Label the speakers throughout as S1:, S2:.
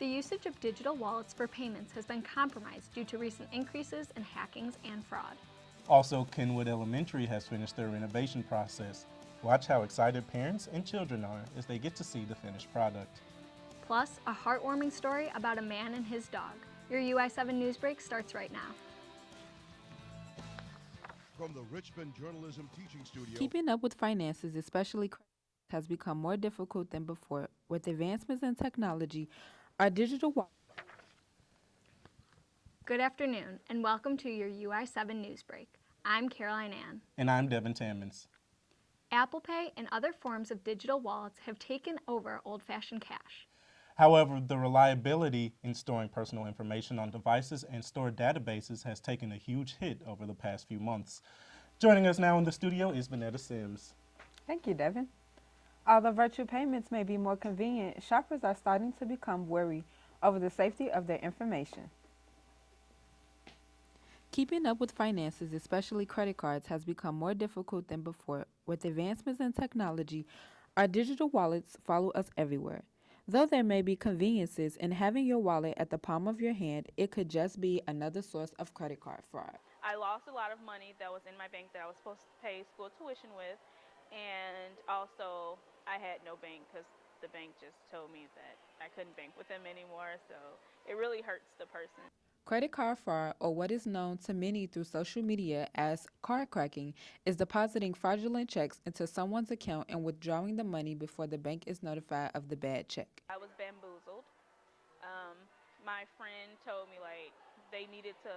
S1: The usage of digital wallets for payments has been compromised due to recent increases in hackings and fraud.
S2: Also, Kenwood Elementary has finished their renovation process. Watch how excited parents and children are as they get to see the finished product.
S1: Plus, a heartwarming story about a man and his dog. Your UI7 Newsbreak starts right now.
S3: From the Richmond Journalism Teaching Studio.
S4: Keeping up with finances, especially has become more difficult than before. With advancements in technology, our digital
S1: Good afternoon, and welcome to your UI7 Newsbreak. I'm Caroline Ann.
S2: And I'm Devin Tammons.
S1: Apple Pay and other forms of digital wallets have taken over old-fashioned cash.
S2: However, the reliability in storing personal information on devices and stored databases has taken a huge hit over the past few months. Joining us now in the studio is Vanetta Sims.
S4: Thank you, Devin. Although virtual payments may be more convenient, shoppers are starting to become worried over the safety of their information. Keeping up with finances, especially credit cards, has become more difficult than before. With advancements in technology, our digital wallets follow us everywhere. Though there may be conveniences in having your wallet at the palm of your hand, it could just be another source of credit card fraud.
S5: I lost a lot of money that was in my bank that I was supposed to pay school tuition with, and also I had no bank because the bank just told me that I couldn't bank with them anymore, so it really hurts the person.
S4: Credit card fraud, or what is known to many through social media as card cracking, is depositing fraudulent checks into someone's account and withdrawing the money before the bank is notified of the bad check.
S5: I was bamboozled. My friend told me they needed to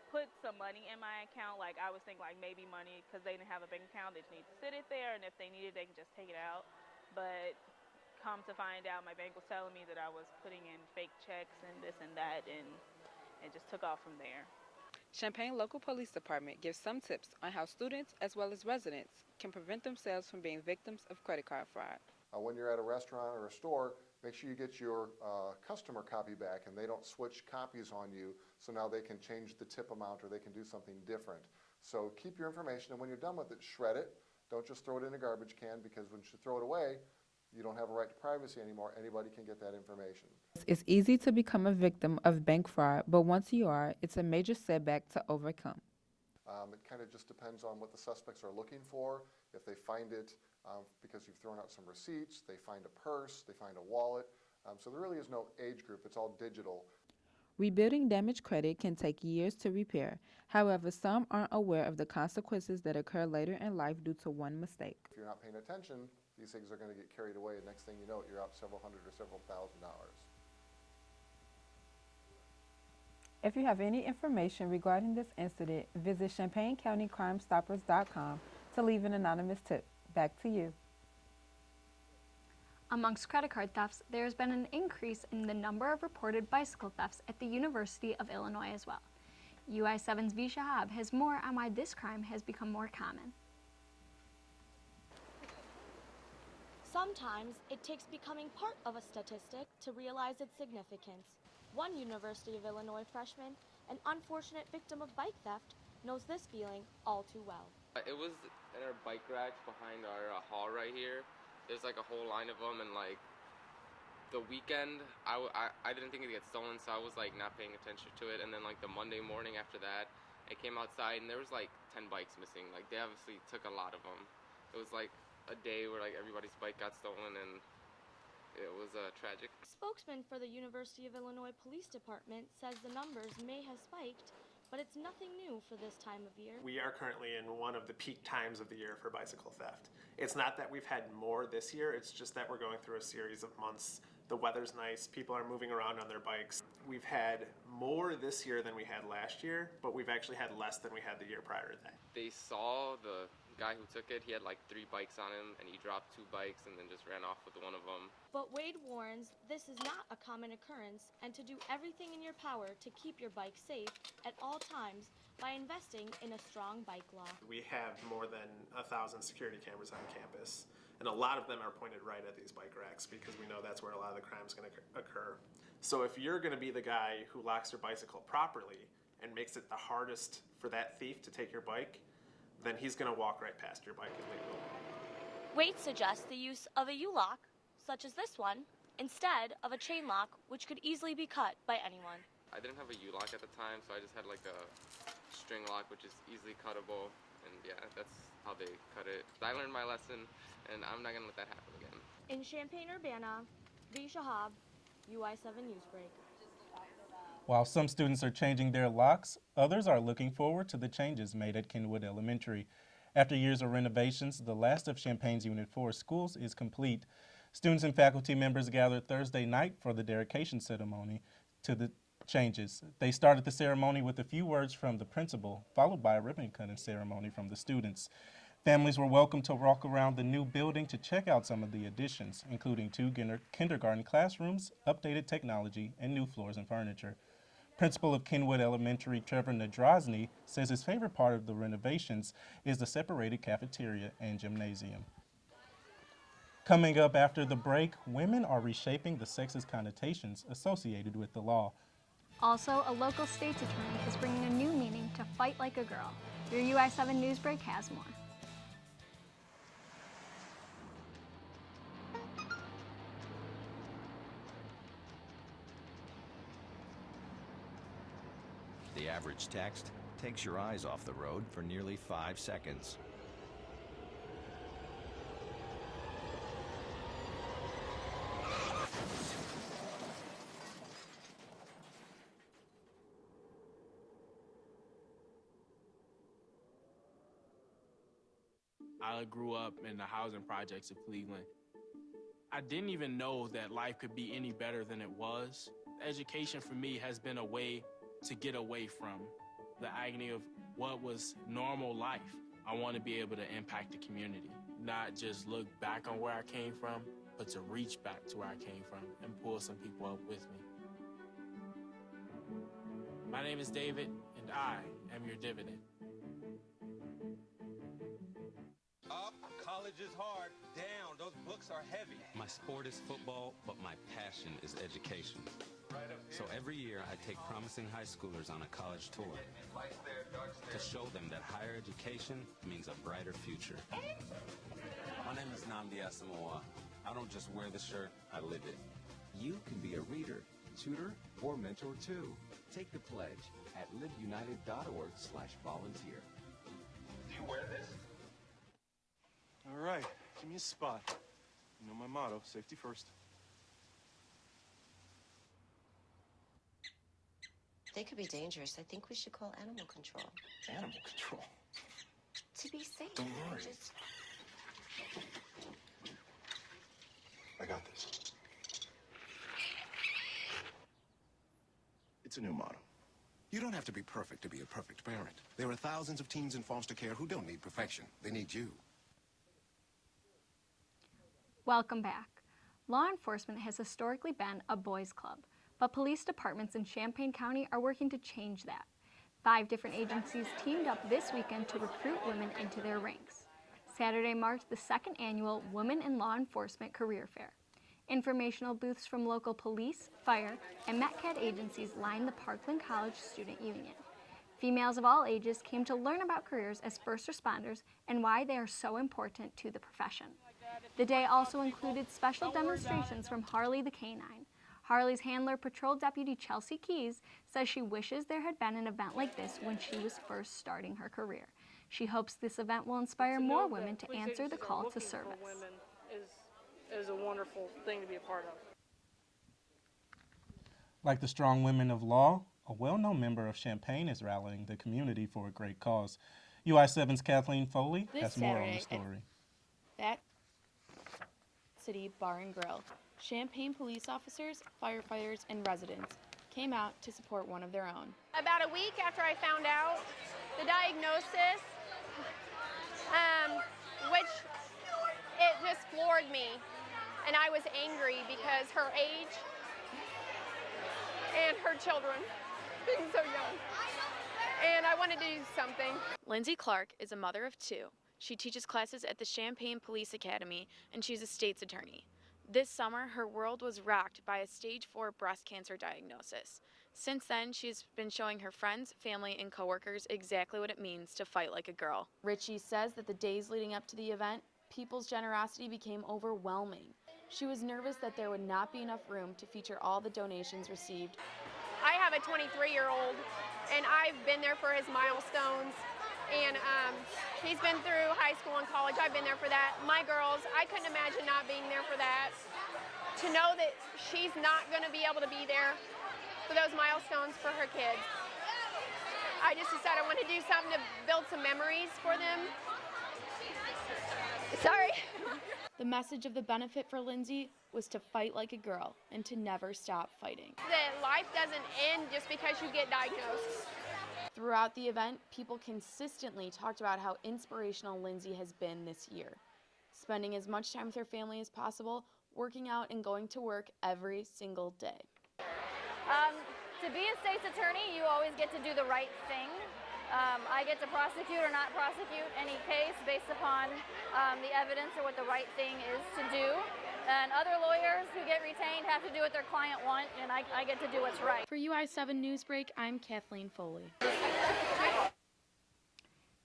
S5: put some money in my account. I was thinking maybe money because they didn't have a bank account, they just need to sit it there, and if they need it, they can just take it out. But come to find out, my bank was telling me that I was putting in fake checks and this and that, and it just took off from there.
S4: Champaign Local Police Department gives some tips on how students as well as residents can prevent themselves from being victims of credit card fraud.
S6: When you're at a restaurant or a store, make sure you get your customer copy back and they don't switch copies on you, so now they can change the tip amount or they can do something different. So keep your information, and when you're done with it, shred it. Don't just throw it in a garbage can, because when you throw it away, you don't have a right to privacy anymore. Anybody can get that information.
S4: It's easy to become a victim of bank fraud, but once you are, it's a major setback to overcome.
S6: It kind of just depends on what the suspects are looking for. If they find it because you've thrown out some receipts, they find a purse, they find a wallet. So there really is no age group. It's all digital.
S4: Rebuilding damaged credit can take years to repair. However, some aren't aware of the consequences that occur later in life due to one mistake.
S6: If you're not paying attention, these things are going to get carried away, and next thing you know, you're out several hundred or several $1,000s.
S4: If you have any information regarding this incident, visit ChampaignCountyCrimeStoppers.com to leave an anonymous tip. Back to you.
S1: Amongst credit card thefts, there has been an increase in the number of reported bicycle thefts at the University of Illinois as well. UI7's V. Shahab has more on why this crime has become more common.
S7: Sometimes it takes becoming part of a statistic to realize its significance. One University of Illinois freshman, an unfortunate victim of bike theft, knows this feeling all too well.
S8: It was in our bike racks behind our hall right here. There's a whole line of them, and the weekend I didn't think it'd get stolen, so I was not paying attention to it. And then the Monday morning after that, I came outside and there was 10 bikes missing. They obviously took a lot of them. It was a day where everybody's bike got stolen, and it was tragic.
S7: A spokesman for the University of Illinois Police Department says the numbers may have spiked, but it's nothing new for this time of year.
S9: We are currently in one of the peak times of the year for bicycle theft. It's not that we've had more this year, it's just that we're going through a series of months. The weather's nice, people are moving around on their bikes. We've had more this year than we had last year, but we've actually had less than we had the year prior to that.
S8: They saw the guy who took it. He had 3 bikes on him, and he dropped 2 bikes and then just ran off with one of them.
S7: But Wade warns this is not a common occurrence, and to do everything in your power to keep your bike safe at all times by investing in a strong bike law.
S9: We have more than 1,000 security cameras on campus, and a lot of them are pointed right at these bike racks because we know that's where a lot of the crime's going to occur. So if you're going to be the guy who locks your bicycle properly and makes it the hardest for that thief to take your bike, then he's going to walk right past your bike illegally.
S7: Wade suggests the use of a U-lock, such as this one, instead of a chain lock, which could easily be cut by anyone.
S8: I didn't have a U-lock at the time, so I just had like a string lock, which is easily cuttable, and yeah, that's how they cut it. I learned my lesson, and I'm not gonna let that happen again.
S7: In Champaign-Urbana, V. Shahab, UI7 Newsbreak.
S2: While some students are changing their locks, others are looking forward to the changes made at Kenwood Elementary. After years of renovations, the last of Champaign's Unit 4 schools is complete. Students and faculty members gathered Thursday night for the dedication ceremony to the changes. They started the ceremony with a few words from the principal, followed by a ribbon-cutting ceremony from the students. Families were welcome to walk around the new building to check out some of the additions, including 2 kindergarten classrooms, updated technology, and new floors and furniture. Principal of Kenwood Elementary, Trevor Nadrasny, says his favorite part of the renovations is the separated cafeteria and gymnasium. Coming up after the break, women are reshaping the sexist connotations associated with the law.
S1: Also, a local state's attorney is bringing a new meaning to fight like a girl. Your UI7 Newsbreak has more.
S10: The average text takes your eyes off the road for nearly 5 seconds.
S11: I grew up in the housing projects of Cleveland. I didn't even know that life could be any better than it was. Education for me has been a way to get away from the agony of what was normal life. I want to be able to impact the community, not just look back on where I came from, but to reach back to where I came from and pull some people up with me. My name is David, and I am your dividend.
S12: Up, college is hard. Down, those books are heavy.
S13: My sport is football, but my passion is education. So every year I take promising high schoolers on a college tour to show them that higher education means a brighter future.
S12: My name is Nnamdi Asamoah. I don't just wear the shirt, I live it.
S14: You can be a reader, tutor, or mentor too. Take the pledge at liveunited.org/volunteer.
S12: Do you wear this? All right, give me a spot. You know my motto, safety first.
S15: They could be dangerous. I think we should call animal control.
S12: Animal control?
S15: To be safe.
S12: Don't worry. I got this. It's a new motto.
S16: You don't have to be perfect to be a perfect parent. There are thousands of teens in foster care who don't need perfection. They need you.
S1: Welcome back. Law enforcement has historically been a boys' club, but police departments in Champaign County are working to change that. 5 different agencies teamed up this weekend to recruit women into their ranks. Saturday marked the 2nd annual Women in Law Enforcement Career Fair. Informational booths from local police, fire, and METCAD agencies lined the Parkland College Student Union. Females of all ages came to learn about careers as first responders and why they are so important to the profession. The day also included special demonstrations from Harley the Canine. Harley's handler, Patrol Deputy Chelsea Keys, says she wishes there had been an event like this when she was first starting her career. She hopes this event will inspire more women to answer the call to service.
S17: Is a wonderful thing to be a part of.
S2: Like the strong women of law, a well-known member of Champaign is rallying the community for a great cause. UI7's Kathleen Foley has more on the story.
S18: That City Bar and Grill. Champaign police officers, firefighters, and residents came out to support one of their own.
S19: About a week after I found out the diagnosis, which it just floored me. And I was angry because her age and her children being so young. And I wanted to do something.
S18: Lindsay Clark is a mother of 2. She teaches classes at the Champaign Police Academy, and she's a state's attorney. This summer, her world was rocked by a stage 4 breast cancer diagnosis. Since then, she's been showing her friends, family, and coworkers exactly what it means to fight like a girl. Richie says that the days leading up to the event, people's generosity became overwhelming. She was nervous that there would not be enough room to feature all the donations received.
S19: I have a 23-year-old, and I've been there for his milestones. And he's been through high school and college. I've been there for that. My girls, I couldn't imagine not being there for that. To know that she's not going to be able to be there for those milestones for her kids. I just decided I want to do something to build some memories for them. Sorry.
S18: The message of the benefit for Lindsay was to fight like a girl and to never stop fighting.
S19: That life doesn't end just because you get diagnosed.
S18: Throughout the event, people consistently talked about how inspirational Lindsay has been this year, spending as much time with her family as possible, working out and going to work every single day.
S20: To be a state's attorney, you always get to do the right thing. I get to prosecute or not prosecute any case based upon the evidence or what the right thing is to do. And other lawyers who get retained have to do what their client wants, and I get to do what's right.
S18: For UI7 Newsbreak, I'm Kathleen Foley.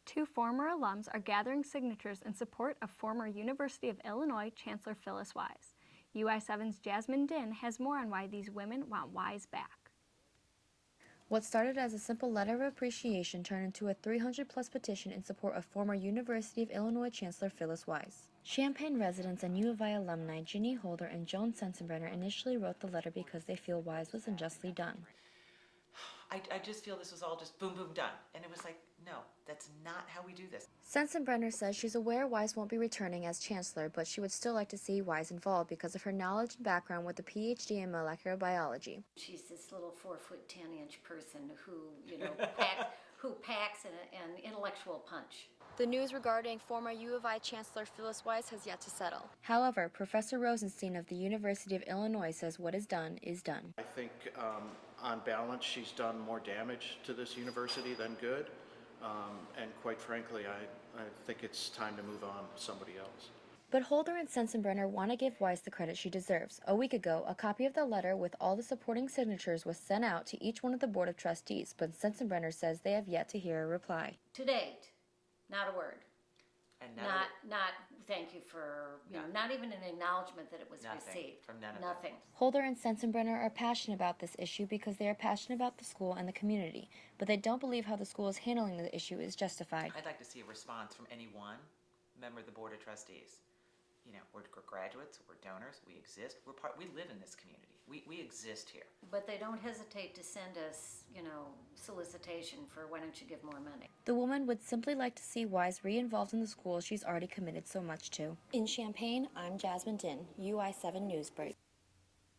S1: 2 former alums are gathering signatures in support of former University of Illinois Chancellor Phyllis Wise. UI7's Jasmine Din has more on why these women want Wise back.
S21: What started as a simple letter of appreciation turned into a 300-plus petition in support of former University of Illinois Chancellor Phyllis Wise. Champaign residents and U of I alumni Ginny Holder and Joan Sensenbrenner initially wrote the letter because they feel Wise was unjustly done.
S22: I just feel this was all just boom, boom, done. And it was like, no, that's not how we do this.
S21: Sensenbrenner says she's aware Wise won't be returning as chancellor, but she would still like to see Wise involved because of her knowledge and background with a PhD in molecular biology.
S23: She's this little 4-foot 10-inch person who, packs an intellectual punch.
S21: The news regarding former U of I Chancellor Phyllis Wise has yet to settle. However, Professor Rosenstein of the University of Illinois says what is done is done.
S24: I think on balance she's done more damage to this university than good, and quite frankly I think it's time to move on to somebody else.
S21: But Holder and Sensenbrenner want to give Wise the credit she deserves. A week ago, a copy of the letter with all the supporting signatures was sent out to each one of the Board of Trustees, but Sensenbrenner says they have yet to hear a reply.
S23: To date, not a word.
S22: And
S23: Not thank you for, not even an acknowledgement that it was received.
S22: From none of
S23: Nothing.
S21: Holder and Sensenbrenner are passionate about this issue because they are passionate about the school and the community, but they don't believe how the school is handling the issue is justified.
S22: I'd like to see a response from any one member of the Board of Trustees. We're graduates, we're donors, we exist, we live in this community. We exist here.
S23: But they don't hesitate to send us, solicitation for why don't you give more money.
S21: The woman would simply like to see Wise re-involved in the school she's already committed so much to. In Champaign, I'm Jasmine Din, UI7 Newsbreak.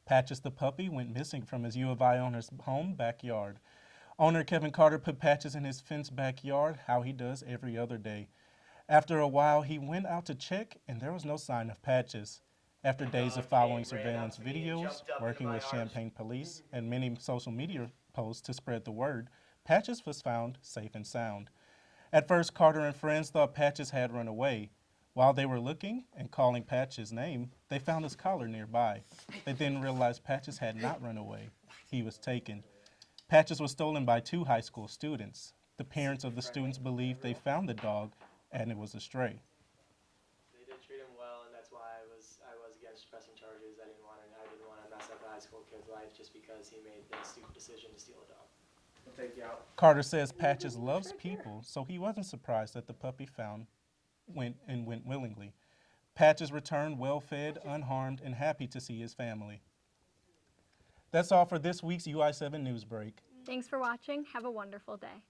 S2: Patches the puppy went missing from his U of I owner's home backyard. Owner Kevin Carter put Patches in his fenced backyard, how he does every other day. After a while, he went out to check, and there was no sign of Patches. After days of following surveillance videos, working with Champaign police, and many social media posts to spread the word, Patches was found safe and sound. At first, Carter and friends thought Patches had run away. While they were looking and calling Patches' name, they found his collar nearby. They then realized Patches had not run away. He was taken. Patches was stolen by 2 high school students. The parents of the students believed they found the dog and it was a stray.
S25: They did treat him well, and that's why I was against pressing charges. I didn't want to mess up a high school kid's life just because he made the stupid decision to steal a dog. I'll take you out.
S2: Carter says Patches loves people, so he wasn't surprised that the puppy went willingly. Patches returned well-fed, unharmed, and happy to see his family. That's all for this week's UI7 Newsbreak.
S1: Thanks for watching. Have a wonderful day.